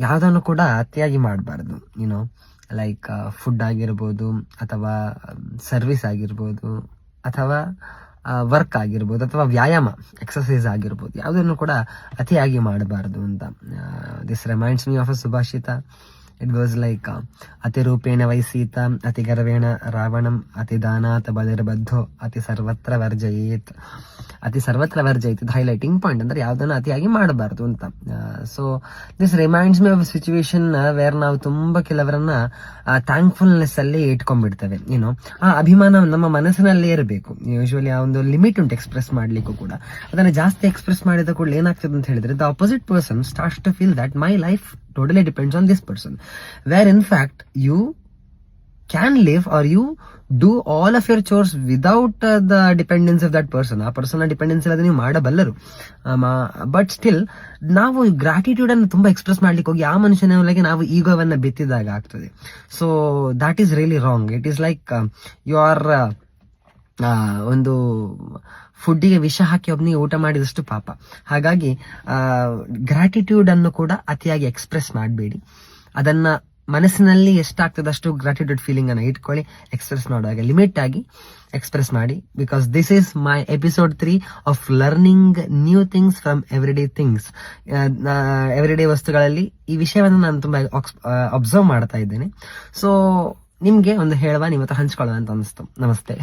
ಯಾವುದನ್ನು ಕೂಡ ಅತಿಯಾಗಿ ಮಾಡಬಾರ್ದು. ಲೈಕ್ ಫುಡ್ ಆಗಿರ್ಬೋದು, ಅಥವಾ ಸರ್ವಿಸ್ ಆಗಿರ್ಬೋದು, ಅಥವಾ ವರ್ಕ್ ಆಗಿರ್ಬೋದು, ಅಥವಾ ವ್ಯಾಯಾಮ ಎಕ್ಸಸೈಸ್ ಆಗಿರ್ಬೋದು, ಯಾವುದನ್ನು ಕೂಡ ಅತಿಯಾಗಿ ಮಾಡಬಾರ್ದು ಅಂತ. This reminds me of a ಸುಭಾಷಿತ. ಇಟ್ ವಾಸ್ ಲೈಕ್ ಅತಿ ರೂಪೇಣ ವೈ ಸೀತಾ, ಅತಿ ಗರ್ವೇಣ ರಾವಣಂ, ಅತಿ ದಾನಾತ್ ಬಲಿರ್ಬದ್ಧೋ, ಅತಿ ಸರ್ವತ್ರ ವರ್ಜಯೇತ್. ಅತಿ ಸರ್ವತ್ರ ವರ್ಜಯೇತ್ ಇದು ಹೈಲೈಟಿಂಗ್ ಪಾಯಿಂಟ್. ಅಂದ್ರೆ ಯಾವುದನ್ನು ಅತಿಯಾಗಿ ಮಾಡಬಾರ್ದು ಅಂತ. So this reminds me of situation where ನಾವು ತುಂಬಾ ಕೆಲವರನ್ನ ಥ್ಯಾಂಕ್ಫುಲ್ನೆಸ್ ಅಲ್ಲಿ ಇಟ್ಕೊಂಡ್ಬಿಡ್ತೇವೆ. ಆ ಅಭಿಮಾನ ನಮ್ಮ ಮನಸ್ಸಿನಲ್ಲೇ ಇರಬೇಕು. ಯೂಶುವಲಿ ಆ ಒಂದು ಲಿಮಿಟ್ ಉಂಟು ಎಕ್ಸ್ಪ್ರೆಸ್ ಮಾಡ್ಲಿಕ್ಕೂ ಕೂಡ. ಅದನ್ನ ಜಾಸ್ತಿ ಎಕ್ಸ್ಪ್ರೆಸ್ ಮಾಡಿದ ಕೂಡ ಏನಾಗ್ತದೆ ಅಂತ ಹೇಳಿದ್ರೆ, the opposite person starts to feel that my life totally depends on this person, where in fact you can live or you do all of your chores without the dependence of that person. ಆ person dependence ಇಲ್ಲದೆ ನೀವು ಮಾಡಬಲ್ಲರು. But still ನಾವು gratitude ಅನ್ನು ತುಂಬಾ express ಮಾಡ್ಲಿಕ್ಕೆ ಹೋಗಿ ಆ ಮನುಷ್ಯನ ಒಳಗೆ ನಾವು ಈಗೋವನ್ನ ಬಿತ್ತಿದಾಗ ಆಗ್ತದೆ. So that is really wrong. It is like you are ಒಂದು ಫುಡ್ಡಿಗೆ ವಿಷ ಹಾಕಿ ಒಬ್ಬನಿಗೆ ಊಟ ಮಾಡಿದಷ್ಟು ಪಾಪ. ಹಾಗಾಗಿ ಗ್ರಾಟಿಟ್ಯೂಡ್ ಅನ್ನು ಕೂಡ ಅತಿಯಾಗಿ ಎಕ್ಸ್ಪ್ರೆಸ್ ಮಾಡಬೇಡಿ. ಅದನ್ನ ಮನಸ್ಸಿನಲ್ಲಿ ಎಷ್ಟಾಗ್ತದಷ್ಟು ಗ್ರಾಟಿಟ್ಯೂಡ್ ಫೀಲಿಂಗ್ ಅನ್ನ ಇಟ್ಕೊಳ್ಳಿ. ಎಕ್ಸ್ಪ್ರೆಸ್ ಮಾಡುವಾಗ ಲಿಮಿಟ್ ಆಗಿ ಎಕ್ಸ್ಪ್ರೆಸ್ ಮಾಡಿ. Because this is my episode 3 of learning new things from everyday things. Everyday ವಸ್ತುಗಳಲ್ಲಿ ಈ ವಿಷಯವನ್ನು ನಾನು ತುಂಬಾ ಅಬ್ಸರ್ವ್ ಮಾಡ್ತಾ ಇದ್ದೇನೆ. ಸೊ ನಿಮ್ಗೆ ಒಂದು ಹೇಳುವ, ನಿಮ್ಮ ಹತ್ರ ಹಂಚ್ಕೊಳ್ಳೋಣ ಅಂತ ಅನಿಸ್ತು. ನಮಸ್ತೆ.